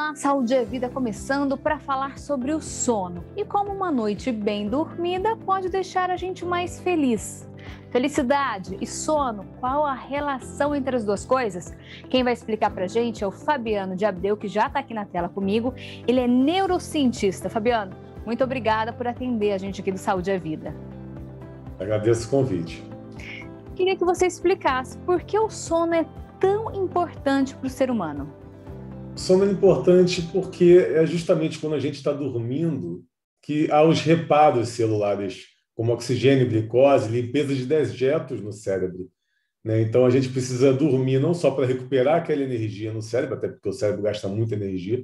Olá, Saúde é Vida começando para falar sobre o sono e como uma noite bem dormida pode deixar a gente mais feliz. Felicidade e sono, qual a relação entre as duas coisas? Quem vai explicar para a gente é o Fabiano de Abreu, que já está aqui na tela comigo. Ele é neurocientista. Fabiano, muito obrigada por atender a gente aqui do Saúde é Vida. Agradeço o convite. Queria que você explicasse por que o sono é tão importante para o ser humano. O sono é importante porque é justamente quando a gente está dormindo que há os reparos celulares, como oxigênio e glicose, limpeza de dejetos no cérebro, né? Então, a gente precisa dormir não só para recuperar aquela energia no cérebro, até porque o cérebro gasta muita energia,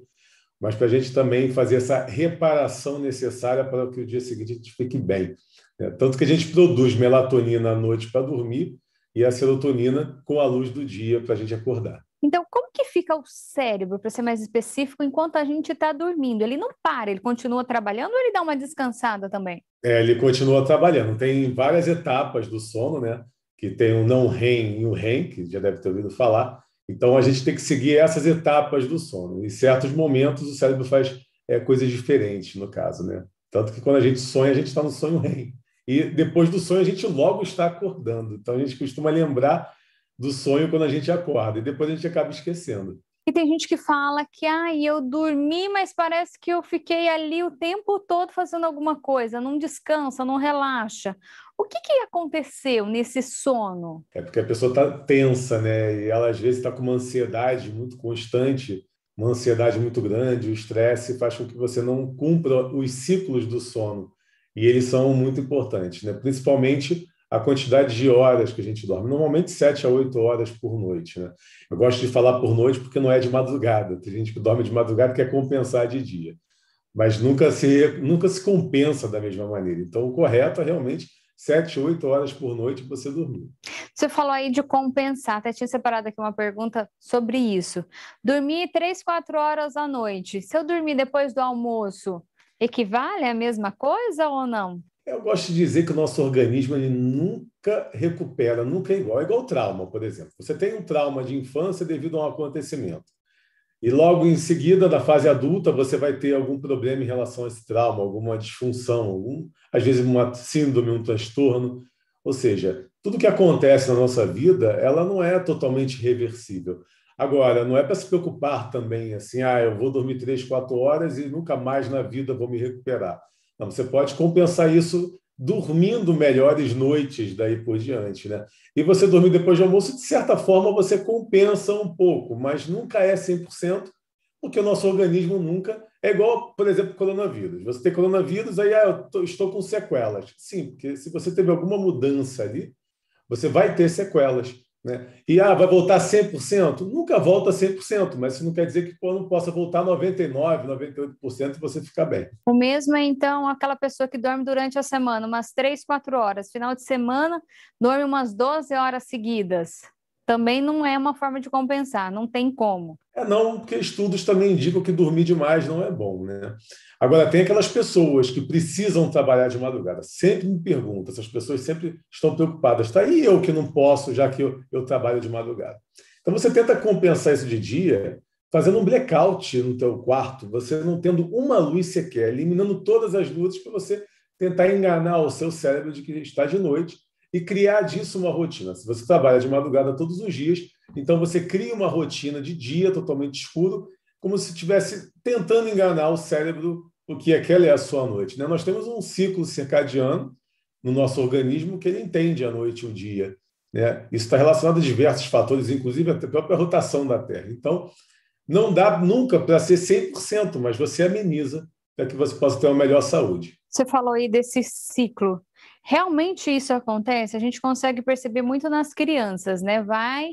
mas para a gente também fazer essa reparação necessária para que o dia seguinte a gente fique bem, né? Tanto que a gente produz melatonina à noite para dormir e a serotonina com a luz do dia para a gente acordar. Então, como que fica o cérebro, para ser mais específico, enquanto a gente está dormindo? Ele não para, ele continua trabalhando ou ele dá uma descansada também? Ele continua trabalhando. Tem várias etapas do sono, né? Que tem o não REM e o REM, que já deve ter ouvido falar. Então, a gente tem que seguir essas etapas do sono. Em certos momentos, o cérebro faz coisas diferentes, no caso, né? Tanto que quando a gente sonha, a gente está no sonho REM. E depois do sonho, a gente logo está acordando. Então, a gente costuma lembrar do sonho quando a gente acorda. E depois a gente acaba esquecendo. E tem gente que fala que eu dormi, mas parece que eu fiquei ali o tempo todo fazendo alguma coisa, não descansa, não relaxa. O que aconteceu nesse sono? É porque a pessoa está tensa, né? E ela às vezes está com uma ansiedade muito constante, uma ansiedade muito grande, o estresse faz com que você não cumpra os ciclos do sono. E eles são muito importantes, né? Principalmente a quantidade de horas que a gente dorme. Normalmente 7 a 8 horas por noite, né? Eu gosto de falar por noite porque não é de madrugada. Tem gente que dorme de madrugada e quer compensar de dia, mas nunca se compensa da mesma maneira. Então, o correto é realmente 7, 8 horas por noite você dormir. Você falou aí de compensar, até tinha separado aqui uma pergunta sobre isso. Dormir 3, 4 horas à noite, se eu dormir depois do almoço, equivale à mesma coisa ou não? Eu gosto de dizer que o nosso organismo ele nunca recupera, nunca é igual. É igual trauma, por exemplo. Você tem um trauma de infância devido a um acontecimento. E logo em seguida, da fase adulta, você vai ter algum problema em relação a esse trauma, alguma disfunção, às vezes uma síndrome, um transtorno. Ou seja, tudo que acontece na nossa vida, ela não é totalmente reversível. Agora, não é para se preocupar também assim, eu vou dormir 3, 4 horas e nunca mais na vida vou me recuperar. Não, você pode compensar isso dormindo melhores noites daí por diante, né? E você dormir depois do almoço, de certa forma, você compensa um pouco, mas nunca é 100%, porque o nosso organismo nunca... É igual, por exemplo, coronavírus. Você tem coronavírus, aí estou com sequelas. Sim, porque se você teve alguma mudança ali, você vai ter sequelas, né? E vai voltar 100%? Nunca volta 100%, mas isso não quer dizer que não possa voltar 99%, 98% e você ficar bem. O mesmo é, então, aquela pessoa que dorme durante a semana, umas 3, 4 horas. Final de semana, dorme umas 12 horas seguidas. Também não é uma forma de compensar, não tem como. Não, porque estudos também indicam que dormir demais não é bom, né? Agora, tem aquelas pessoas que precisam trabalhar de madrugada. Sempre me pergunto, essas pessoas sempre estão preocupadas. Tá aí eu que não posso, já que eu trabalho de madrugada. Então, você tenta compensar isso de dia fazendo um blackout no teu quarto, você não tendo uma luz sequer, eliminando todas as luzes para você tentar enganar o seu cérebro de que está de noite e criar disso uma rotina. Se você trabalha de madrugada todos os dias, então você cria uma rotina de dia totalmente escuro, como se estivesse tentando enganar o cérebro porque aquela é a sua noite, né? Nós temos um ciclo circadiano no nosso organismo que ele entende a noite e o dia, né? Isso está relacionado a diversos fatores, inclusive a própria rotação da Terra. Então, não dá nunca para ser 100%, mas você ameniza para que você possa ter uma melhor saúde. Você falou aí desse ciclo. Realmente isso acontece? A gente consegue perceber muito nas crianças, né? Vai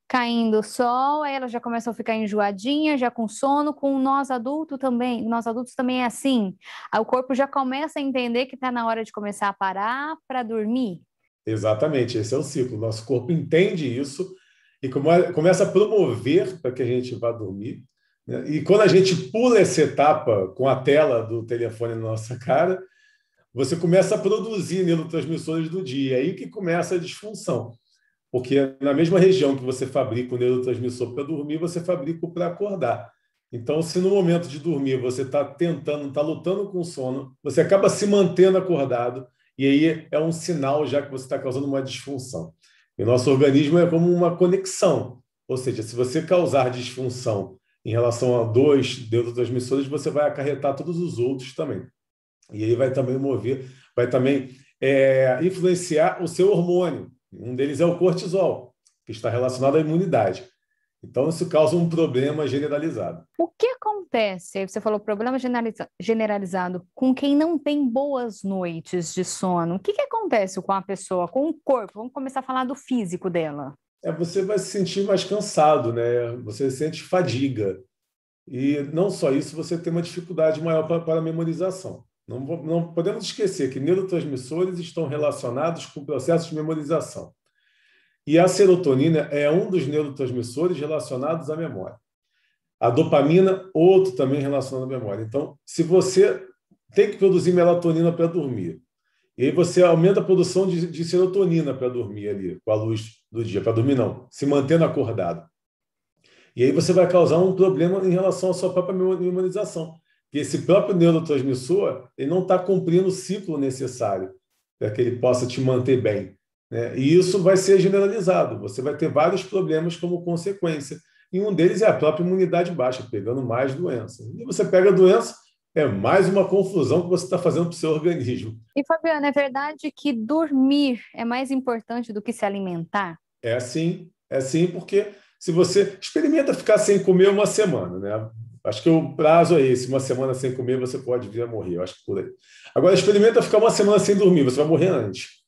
caindo o sol, aí elas já começam a ficar enjoadinhas, já com sono, com nós adultos também. Nós adultos também é assim. Aí o corpo já começa a entender que está na hora de começar a parar para dormir. Exatamente, esse é o ciclo. Nosso corpo entende isso e começa a promover para que a gente vá dormir, né? E quando a gente pula essa etapa com a tela do telefone na nossa cara, você começa a produzir neurotransmissores do dia, aí que começa a disfunção. Porque na mesma região que você fabrica o neurotransmissor para dormir, você fabrica para acordar. Então, se no momento de dormir você está tentando, está lutando com o sono, você acaba se mantendo acordado, e aí é um sinal já que você está causando uma disfunção. E o nosso organismo é como uma conexão, ou seja, se você causar disfunção em relação a dois neurotransmissores, você vai acarretar todos os outros também. E aí vai também vai também influenciar o seu hormônio. Um deles é o cortisol, que está relacionado à imunidade. Então, isso causa um problema generalizado. O que acontece? Aí você falou problema generalizado com quem não tem boas noites de sono. O que acontece com a pessoa, com o corpo? Vamos começar a falar do físico dela. Você vai se sentir mais cansado, né? Você sente fadiga. E não só isso, você tem uma dificuldade maior para a memorização. Não podemos esquecer que neurotransmissores estão relacionados com processos de memorização. E a serotonina é um dos neurotransmissores relacionados à memória. A dopamina, outro também relacionado à memória. Então, se você tem que produzir melatonina para dormir, e aí você aumenta a produção de serotonina para dormir ali, com a luz do dia, para dormir não, se mantendo acordado. E aí você vai causar um problema em relação à sua própria memorização. Porque esse próprio neurotransmissor, ele não está cumprindo o ciclo necessário para que ele possa te manter bem, né? E isso vai ser generalizado. Você vai ter vários problemas como consequência. E um deles é a própria imunidade baixa, pegando mais doença. E você pega a doença, é mais uma confusão que você está fazendo para o seu organismo. E, Fabiana, é verdade que dormir é mais importante do que se alimentar? É sim, porque se você experimenta ficar sem comer uma semana, né? Acho que o prazo é esse, uma semana sem comer você pode vir a morrer, eu acho que por aí. Agora, experimenta ficar uma semana sem dormir, você vai morrer antes,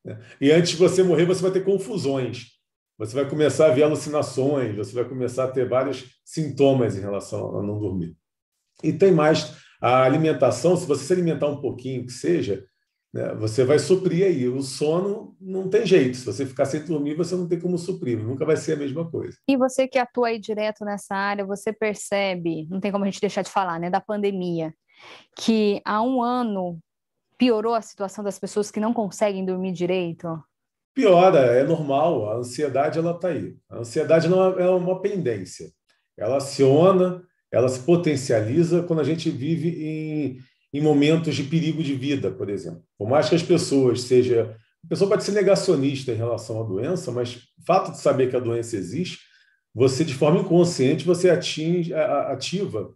né? E antes de você morrer, você vai ter confusões, você vai começar a ver alucinações, você vai começar a ter vários sintomas em relação a não dormir. E tem mais, a alimentação, se você se alimentar um pouquinho, que seja, né, você vai suprir aí. O sono não tem jeito. Se você ficar sem dormir, você não tem como suprir. Nunca vai ser a mesma coisa. E você que atua aí direto nessa área, você percebe, não tem como a gente deixar de falar, né, da pandemia, que há um ano piorou a situação das pessoas que não conseguem dormir direito? Piora, é normal. A ansiedade, ela está aí. A ansiedade não é uma pendência. Ela aciona, ela se potencializa quando a gente vive em momentos de perigo de vida, por exemplo. Por mais que as pessoas sejam... A pessoa pode ser negacionista em relação à doença, mas o fato de saber que a doença existe, você, de forma inconsciente, você ativa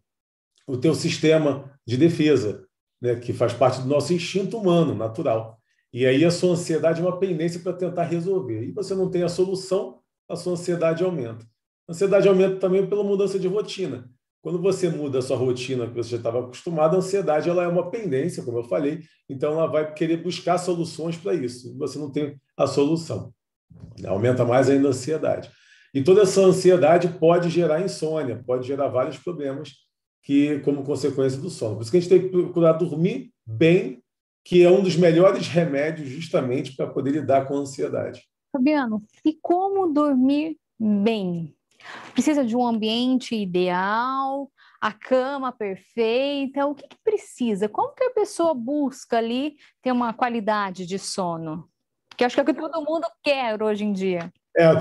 o teu sistema de defesa, né, que faz parte do nosso instinto humano, natural. E aí a sua ansiedade é uma pendência para tentar resolver. E você não tem a solução, a sua ansiedade aumenta. A ansiedade aumenta também pela mudança de rotina. Quando você muda a sua rotina que você já estava acostumado, a ansiedade ela é uma pendência, como eu falei, então ela vai querer buscar soluções para isso. Você não tem a solução. Aumenta mais ainda a ansiedade. E toda essa ansiedade pode gerar insônia, pode gerar vários problemas como consequência do sono. Por isso que a gente tem que procurar dormir bem, que é um dos melhores remédios justamente para poder lidar com a ansiedade. Fabiano, e como dormir bem? Precisa de um ambiente ideal, a cama perfeita? O que precisa? Como que a pessoa busca ali ter uma qualidade de sono? Que eu acho que é o que todo mundo quer hoje em dia.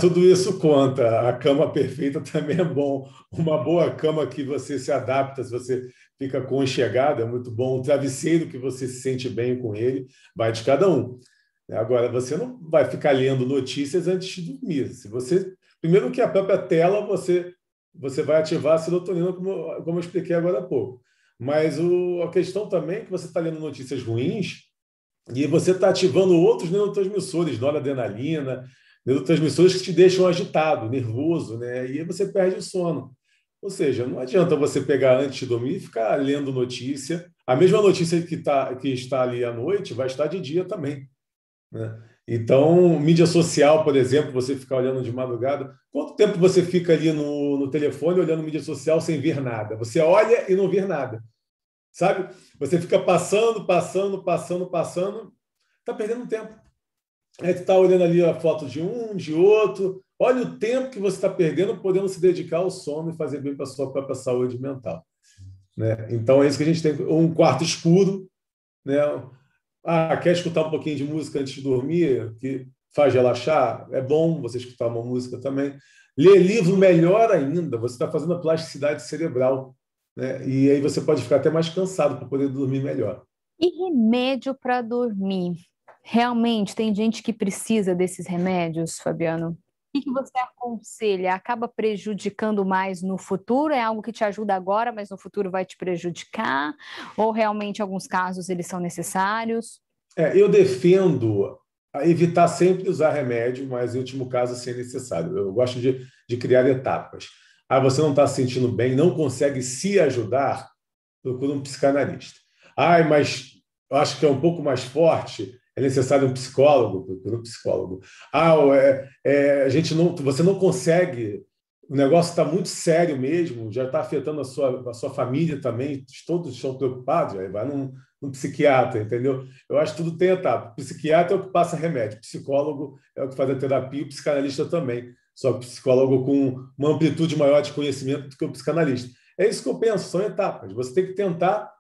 Tudo isso conta. A cama perfeita também é bom. Uma boa cama que você se adapta, se você fica aconchegado, é muito bom. O travesseiro que você se sente bem com ele, vai de cada um. Agora, você não vai ficar lendo notícias antes de dormir. Primeiro que a própria tela, você vai ativar a serotonina, como eu expliquei agora há pouco. Mas a questão também é que você está lendo notícias ruins e você está ativando outros neurotransmissores, noradrenalina, neurotransmissores que te deixam agitado, nervoso, né? E aí você perde o sono. Ou seja, não adianta você pegar antes de dormir e ficar lendo notícia. A mesma notícia que está ali à noite vai estar de dia também, né? Então, mídia social, por exemplo, você ficar olhando de madrugada, quanto tempo você fica ali no telefone olhando mídia social sem ver nada? Você olha e não vê nada, sabe? Você fica passando, está perdendo tempo. Aí tu está olhando ali a foto de um, de outro, olha o tempo que você está perdendo podendo se dedicar ao sono e fazer bem para a sua própria saúde mental, né? Então, é isso que a gente tem. Um quarto escuro, né? Quer escutar um pouquinho de música antes de dormir, que faz relaxar? É bom você escutar uma música também. Ler livro, melhor ainda, você está fazendo a plasticidade cerebral, né? E aí você pode ficar até mais cansado para poder dormir melhor. E remédio para dormir? Realmente tem gente que precisa desses remédios, Fabiano? O que você aconselha? Acaba prejudicando mais no futuro? É algo que te ajuda agora, mas no futuro vai te prejudicar? Ou realmente, em alguns casos, eles são necessários? Eu defendo evitar sempre usar remédio, mas em último caso, se é necessário. Eu gosto de criar etapas. Você não está se sentindo bem, não consegue se ajudar, procura um psicanalista. Mas eu acho que é um pouco mais forte, é necessário um psicólogo, procura um psicólogo. A gente não, você não consegue, o negócio está muito sério mesmo, já está afetando a sua família também, todos estão preocupados, aí vai num psiquiatra, entendeu? Eu acho que tudo tem etapa. O psiquiatra é o que passa remédio, o psicólogo é o que faz a terapia, o psicanalista também, só que o psicólogo com uma amplitude maior de conhecimento do que o psicanalista. É isso que eu penso, são etapas. Você tem que tentar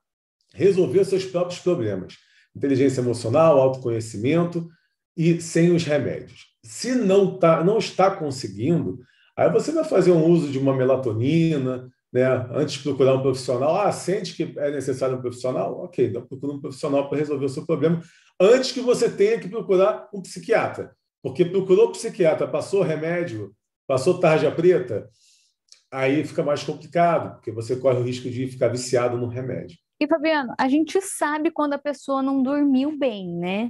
resolver seus próprios problemas. Inteligência emocional, autoconhecimento e sem os remédios. Se não está conseguindo, aí você vai fazer um uso de uma melatonina, né? Antes de procurar um profissional. Sente que é necessário um profissional? Ok, então procura um profissional para resolver o seu problema antes que você tenha que procurar um psiquiatra. Porque procurou psiquiatra, passou remédio, passou tarja preta, aí fica mais complicado, porque você corre o risco de ficar viciado no remédio. E, Fabiano, a gente sabe quando a pessoa não dormiu bem, né?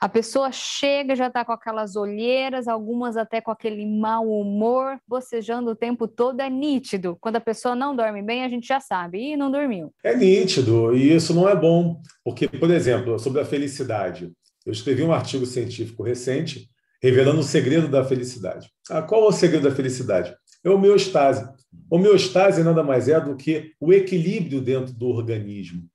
A pessoa chega, já está com aquelas olheiras, algumas até com aquele mau humor, bocejando o tempo todo, é nítido. Quando a pessoa não dorme bem, a gente já sabe, e não dormiu. É nítido, e isso não é bom, porque, por exemplo, sobre a felicidade, eu escrevi um artigo científico recente revelando o segredo da felicidade. Qual é o segredo da felicidade? É homeostase. Homeostase nada mais é do que o equilíbrio dentro do organismo.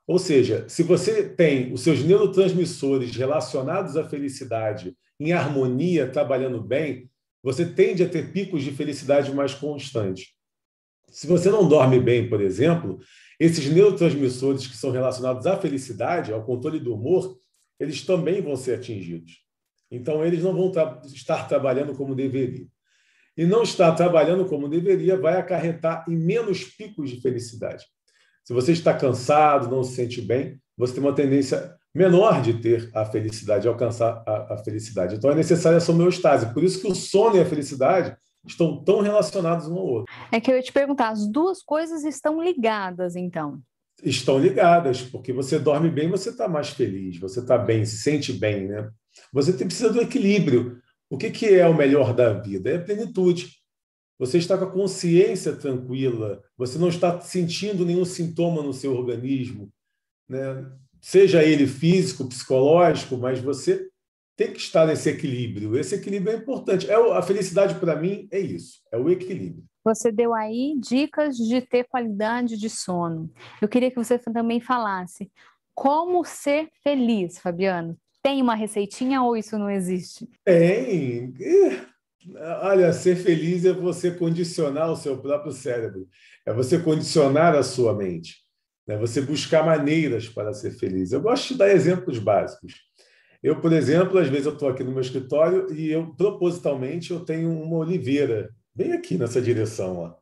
Ou seja, se você tem os seus neurotransmissores relacionados à felicidade em harmonia, trabalhando bem, você tende a ter picos de felicidade mais constantes. Se você não dorme bem, por exemplo, esses neurotransmissores que são relacionados à felicidade, ao controle do humor, eles também vão ser atingidos. Então, eles não vão estar trabalhando como deveria. E não estar trabalhando como deveria vai acarretar em menos picos de felicidade. Se você está cansado, não se sente bem, você tem uma tendência menor de ter a felicidade, de alcançar a felicidade. Então, é necessária essa homeostase. Por isso que o sono e a felicidade estão tão relacionados um ao outro. É que eu ia te perguntar, as duas coisas estão ligadas, então? Estão ligadas, porque você dorme bem, você está mais feliz, você está bem, se sente bem, né? Você precisa do equilíbrio. O que é o melhor da vida? É a plenitude. Você está com a consciência tranquila, você não está sentindo nenhum sintoma no seu organismo, né? Seja ele físico, psicológico, mas você tem que estar nesse equilíbrio. Esse equilíbrio é importante. A felicidade, para mim, é isso, é o equilíbrio. Você deu aí dicas de ter qualidade de sono. Eu queria que você também falasse como ser feliz, Fabiano. Tem uma receitinha ou isso não existe? Tem. Olha, ser feliz é você condicionar o seu próprio cérebro, é você condicionar a sua mente, né? Você buscar maneiras para ser feliz. Eu gosto de dar exemplos básicos. Eu, por exemplo, às vezes eu estou aqui no meu escritório e propositalmente, eu tenho uma oliveira bem aqui nessa direção, ó.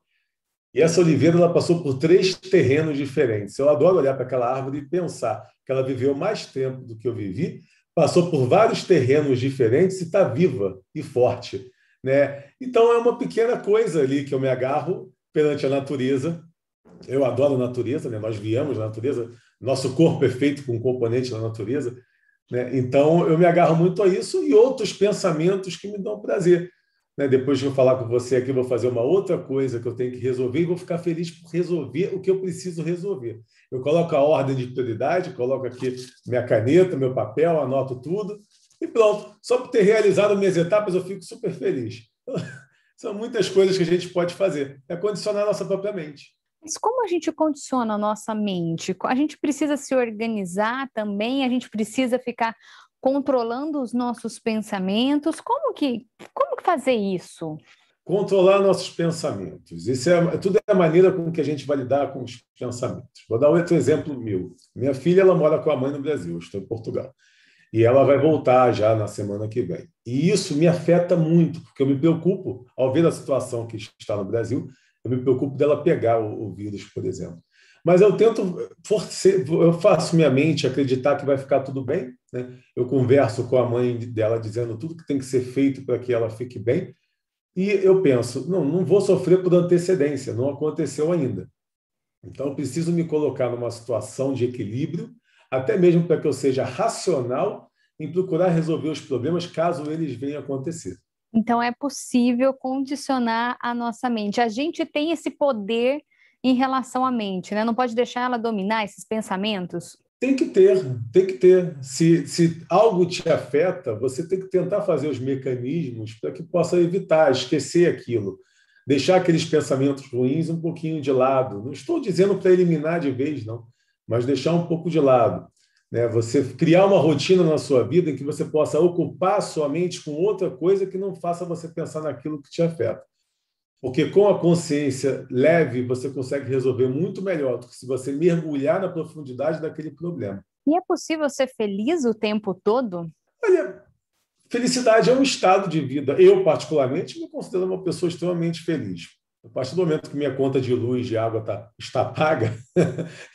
E essa oliveira ela passou por 3 terrenos diferentes. Eu adoro olhar para aquela árvore e pensar que ela viveu mais tempo do que eu vivi, passou por vários terrenos diferentes e está viva e forte, né? Então, é uma pequena coisa ali que eu me agarro perante a natureza. Eu adoro a natureza, né? Nós viemos da natureza, nosso corpo é feito com componentes da natureza, né? Então, eu me agarro muito a isso e outros pensamentos que me dão prazer. Né? Depois que eu falar com você aqui, eu vou fazer uma outra coisa que eu tenho que resolver e vou ficar feliz por resolver o que eu preciso resolver. Eu coloco a ordem de prioridade, coloco aqui minha caneta, meu papel, anoto tudo e pronto. Só por ter realizado minhas etapas, eu fico super feliz. São muitas coisas que a gente pode fazer. É condicionar a nossa própria mente. Mas como a gente condiciona a nossa mente? A gente precisa se organizar também, a gente precisa ficar controlando os nossos pensamentos. Como que fazer isso? Controlar nossos pensamentos. Tudo é a maneira com que a gente vai lidar com os pensamentos. Vou dar outro exemplo meu. Minha filha ela mora com a mãe no Brasil, eu estou em Portugal. E ela vai voltar já na semana que vem. E isso me afeta muito, porque eu me preocupo, ao ver a situação que está no Brasil, eu me preocupo dela pegar o vírus, por exemplo. Mas eu tento eu faço minha mente acreditar que vai ficar tudo bem, né? Eu converso com a mãe dela dizendo tudo que tem que ser feito para que ela fique bem, e eu penso, não vou sofrer por antecedência, não aconteceu ainda. Então, eu preciso me colocar numa situação de equilíbrio, até mesmo para que eu seja racional em procurar resolver os problemas caso eles venham a acontecer. Então, é possível condicionar a nossa mente. A gente tem esse poder em relação à mente, né? Não pode deixar ela dominar esses pensamentos. Tem que ter, tem que ter. Se algo te afeta, você tem que tentar fazer os mecanismos para que possa evitar, esquecer aquilo, deixar aqueles pensamentos ruins um pouquinho de lado. Não estou dizendo para eliminar de vez, não, mas deixar um pouco de lado, né? Você criar uma rotina na sua vida em que você possa ocupar a sua mente com outra coisa que não faça você pensar naquilo que te afeta. Porque com a consciência leve, você consegue resolver muito melhor do que se você mergulhar na profundidade daquele problema. E é possível ser feliz o tempo todo? Olha, felicidade é um estado de vida. Eu, particularmente, me considero uma pessoa extremamente feliz. A partir do momento que minha conta de luz, de água está paga,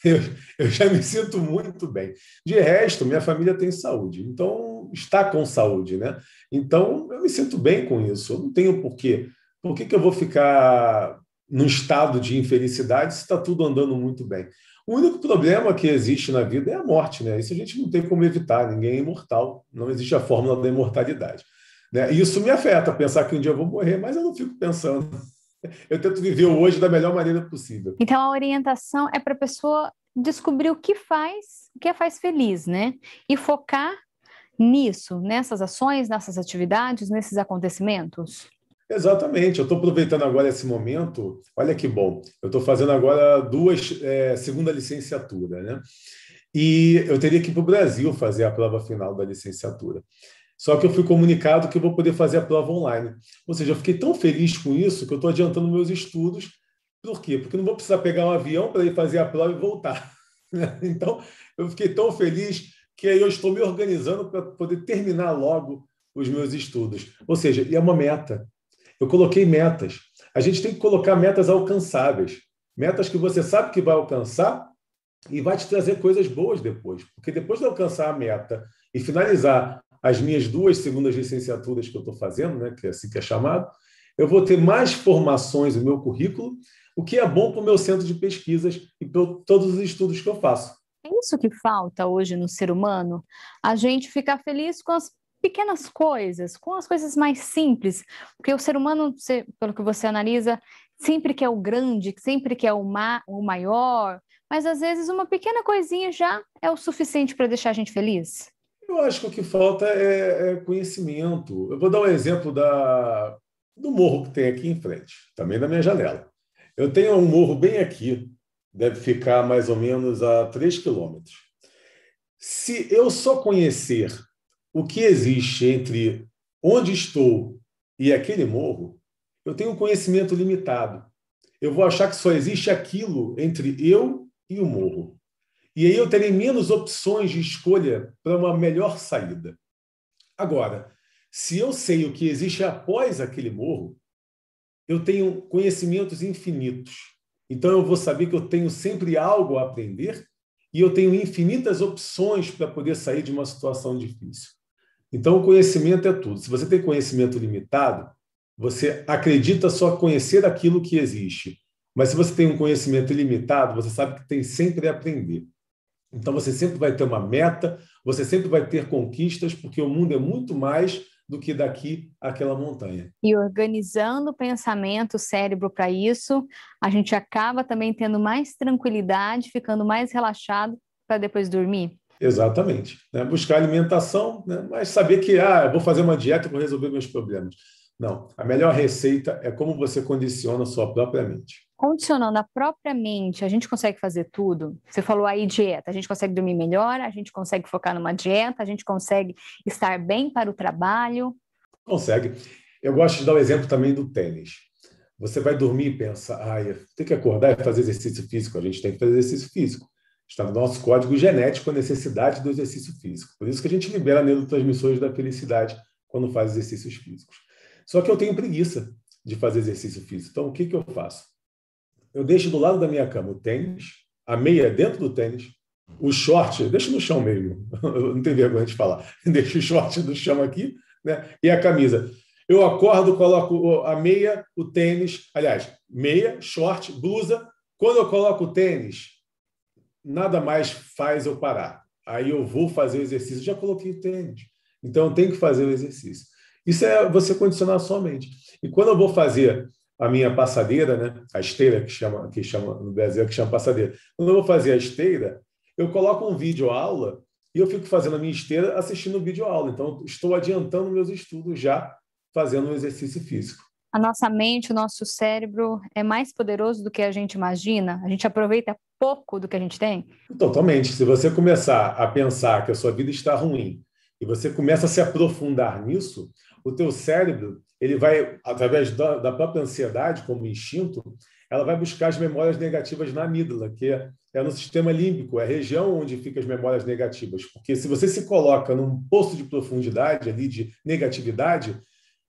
eu, eu já me sinto muito bem. De resto, minha família tem saúde, então está com saúde, né? Então, eu me sinto bem com isso. Eu não tenho porquê. Por que eu vou ficar num estado de infelicidade se está tudo andando muito bem? O único problema que existe na vida é a morte, né? Isso a gente não tem como evitar, ninguém é imortal, não existe a fórmula da imortalidade, né? E isso me afeta, pensar que um dia eu vou morrer, mas eu não fico pensando. Eu tento viver o hoje da melhor maneira possível. Então, a orientação é para a pessoa descobrir o que a faz feliz, né? E focar nisso, nessas ações, nessas atividades, nesses acontecimentos. Exatamente, eu estou aproveitando agora esse momento, olha que bom, eu estou fazendo agora segunda licenciatura, né? E eu teria que ir para o Brasil fazer a prova final da licenciatura. Só que eu fui comunicado que eu vou poder fazer a prova online. Ou seja, eu fiquei tão feliz com isso que eu estou adiantando meus estudos. Por quê? Porque eu não vou precisar pegar um avião para ir fazer a prova e voltar. Então, eu fiquei tão feliz que aí eu estou me organizando para poder terminar logo os meus estudos. Ou seja, é uma meta. Eu coloquei metas. A gente tem que colocar metas alcançáveis. Metas que você sabe que vai alcançar e vai te trazer coisas boas depois. Porque depois de alcançar a meta e finalizar as minhas 2 segundas licenciaturas que eu estou fazendo, né, que é assim que é chamado, eu vou ter mais formações no meu currículo, o que é bom para o meu centro de pesquisas e para todos os estudos que eu faço. É isso que falta hoje no ser humano, a gente ficar feliz com as pequenas coisas, com as coisas mais simples, porque o ser humano, pelo que você analisa, sempre quer o grande, sempre quer o maior, mas às vezes uma pequena coisinha já é o suficiente para deixar a gente feliz. Eu acho que o que falta é conhecimento. Eu vou dar um exemplo do morro que tem aqui em frente, também da minha janela. Eu tenho um morro bem aqui, deve ficar mais ou menos a 3 quilômetros. Se eu só conhecer o que existe entre onde estou e aquele morro, eu tenho um conhecimento limitado. Eu vou achar que só existe aquilo entre eu e o morro. E aí eu terei menos opções de escolha para uma melhor saída. Agora, se eu sei o que existe após aquele morro, eu tenho conhecimentos infinitos. Então eu vou saber que eu tenho sempre algo a aprender e eu tenho infinitas opções para poder sair de uma situação difícil. Então o conhecimento é tudo. Se você tem conhecimento limitado, você acredita só conhecer aquilo que existe. Mas se você tem um conhecimento ilimitado, você sabe que tem sempre a aprender. Então, você sempre vai ter uma meta, você sempre vai ter conquistas, porque o mundo é muito mais do que daqui àquela montanha. E organizando o pensamento, o cérebro para isso, a gente acaba também tendo mais tranquilidade, ficando mais relaxado para depois dormir. Exatamente. Né? Buscar alimentação, né? Mas saber que eu vou fazer uma dieta para resolver meus problemas. Não, a melhor receita é como você condiciona a sua própria mente. Condicionando a própria mente, a gente consegue fazer tudo. Você falou aí dieta, a gente consegue dormir melhor, a gente consegue focar numa dieta, a gente consegue estar bem para o trabalho. Consegue. Eu gosto de dar o exemplo também do tênis. Você vai dormir e pensa, tem que acordar e fazer exercício físico. A gente tem que fazer exercício físico. Está no nosso código genético a necessidade do exercício físico. Por isso que a gente libera neurotransmissores da felicidade quando faz exercícios físicos. Só que eu tenho preguiça de fazer exercício físico. Então, o que eu faço? Eu deixo do lado da minha cama o tênis, a meia dentro do tênis, o short, deixo no chão mesmo, eu não tenho vergonha de falar, deixo o short no chão aqui, né? E a camisa. Eu acordo, coloco a meia, o tênis, aliás, meia, short, blusa. Quando eu coloco o tênis, nada mais faz eu parar. Aí eu vou fazer o exercício, já coloquei o tênis. Então, eu tenho que fazer o exercício. Isso é você condicionar a sua mente. E quando eu vou fazer a minha passadeira, né? A esteira, que chama no Brasil, que chama passadeira. Quando eu vou fazer a esteira, eu coloco um vídeo aula e eu fico fazendo a minha esteira assistindo o vídeo aula. Então, estou adiantando meus estudos já fazendo um exercício físico. A nossa mente, o nosso cérebro é mais poderoso do que a gente imagina? A gente aproveita pouco do que a gente tem? Totalmente. Se você começar a pensar que a sua vida está ruim e você começa a se aprofundar nisso, o teu cérebro, ele vai, através da própria ansiedade, como instinto, ela vai buscar as memórias negativas na amígdala, que é no sistema límbico, é a região onde ficam as memórias negativas. Porque se você se coloca num poço de profundidade ali, de negatividade,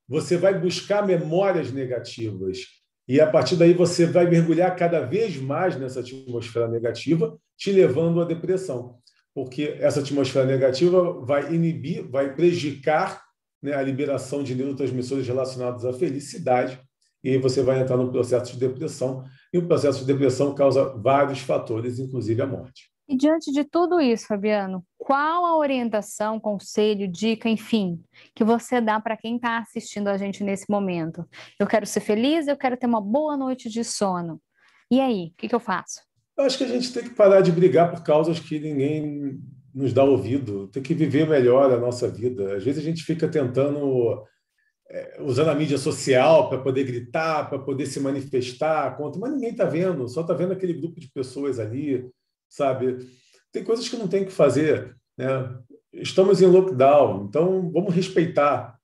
você vai buscar memórias negativas. E, a partir daí, você vai mergulhar cada vez mais nessa atmosfera negativa, te levando à depressão. Porque essa atmosfera negativa vai inibir, vai prejudicar, né, a liberação de neurotransmissores relacionados à felicidade, e aí você vai entrar no processo de depressão, e o processo de depressão causa vários fatores, inclusive a morte. E diante de tudo isso, Fabiano, qual a orientação, conselho, dica, enfim, que você dá para quem está assistindo a gente nesse momento? Eu quero ser feliz, eu quero ter uma boa noite de sono. E aí, o que eu faço? Eu acho que a gente tem que parar de brigar por causas que ninguém nos dá ouvido, tem que viver melhor a nossa vida. Às vezes a gente fica tentando, usando a mídia social para poder gritar, para poder se manifestar contra, mas ninguém está vendo, só está vendo aquele grupo de pessoas ali, sabe? Tem coisas que não tem que fazer, né? Estamos em lockdown, então vamos respeitar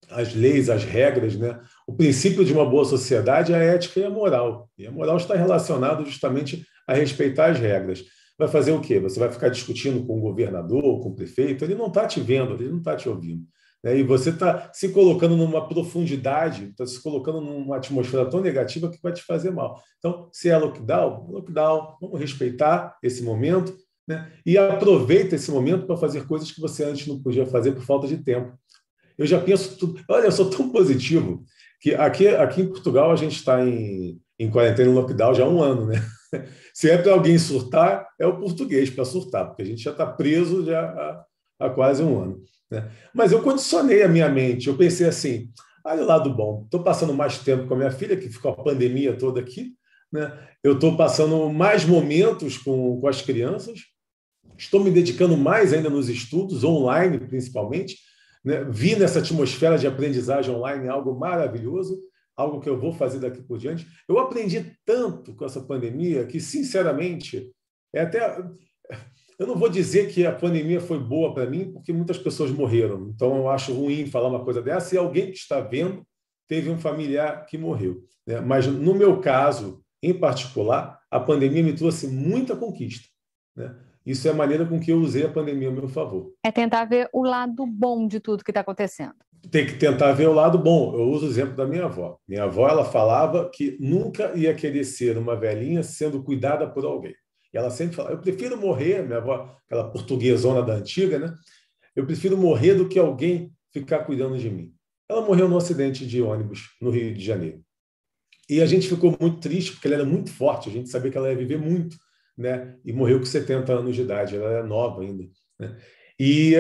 as leis, as regras, né? O princípio de uma boa sociedade é a ética e a moral. E a moral está relacionada justamente a respeitar as regras. Vai fazer o quê? Você vai ficar discutindo com o governador, com o prefeito, ele não está te vendo, ele não está te ouvindo. E você está se colocando numa profundidade, está se colocando numa atmosfera tão negativa que vai te fazer mal. Então, se é lockdown, lockdown, vamos respeitar esse momento, né? E aproveita esse momento para fazer coisas que você antes não podia fazer por falta de tempo. Eu já penso tudo. Olha, eu sou tão positivo que aqui em Portugal a gente está em quarentena, em lockdown já há um ano, né? Se é para alguém surtar, é o português para surtar, porque a gente já está preso já há quase um ano, né? Mas eu condicionei a minha mente, eu pensei assim, olha o lado bom, estou passando mais tempo com a minha filha, que ficou a pandemia toda aqui, né? Eu estou passando mais momentos com as crianças, estou me dedicando mais ainda nos estudos, online principalmente, né? Vi nessa atmosfera de aprendizagem online algo maravilhoso, algo que eu vou fazer daqui por diante. Eu aprendi tanto com essa pandemia que, sinceramente, eu não vou dizer que a pandemia foi boa para mim, porque muitas pessoas morreram. Então, eu acho ruim falar uma coisa dessa, e alguém que está vendo teve um familiar que morreu, né? Mas, no meu caso, em particular, a pandemia me trouxe muita conquista, né? Isso é a maneira com que eu usei a pandemia a meu favor. É tentar ver o lado bom de tudo que está acontecendo. Tem que tentar ver o lado bom. Eu uso o exemplo da minha avó. Minha avó, ela falava que nunca ia querer ser uma velhinha sendo cuidada por alguém. E ela sempre falava, eu prefiro morrer, minha avó, aquela portuguesona da antiga, né? Eu prefiro morrer do que alguém ficar cuidando de mim. Ela morreu num acidente de ônibus no Rio de Janeiro. E a gente ficou muito triste, porque ela era muito forte, a gente sabia que ela ia viver muito, né? E morreu com 70 anos de idade, ela era nova ainda, né? E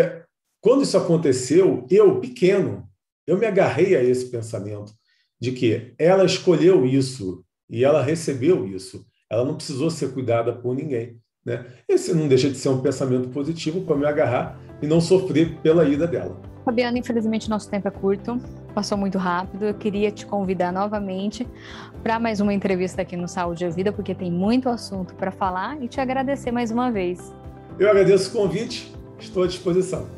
quando isso aconteceu, eu, pequeno, eu me agarrei a esse pensamento de que ela escolheu isso e ela recebeu isso. Ela não precisou ser cuidada por ninguém, né? Esse não deixa de ser um pensamento positivo para me agarrar e não sofrer pela ida dela. Fabiano, infelizmente nosso tempo é curto, passou muito rápido. Eu queria te convidar novamente para mais uma entrevista aqui no Saúde e Vida, porque tem muito assunto para falar, e te agradecer mais uma vez. Eu agradeço o convite, estou à disposição.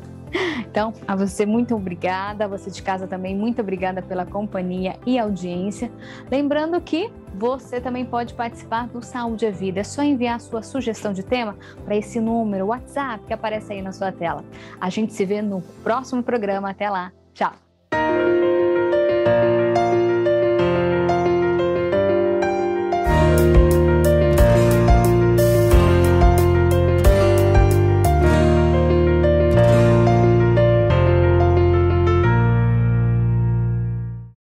Então, a você, muito obrigada. A você de casa também, muito obrigada pela companhia e audiência. Lembrando que você também pode participar do Saúde é Vida. É só enviar sua sugestão de tema para esse número, WhatsApp, que aparece aí na sua tela. A gente se vê no próximo programa. Até lá. Tchau!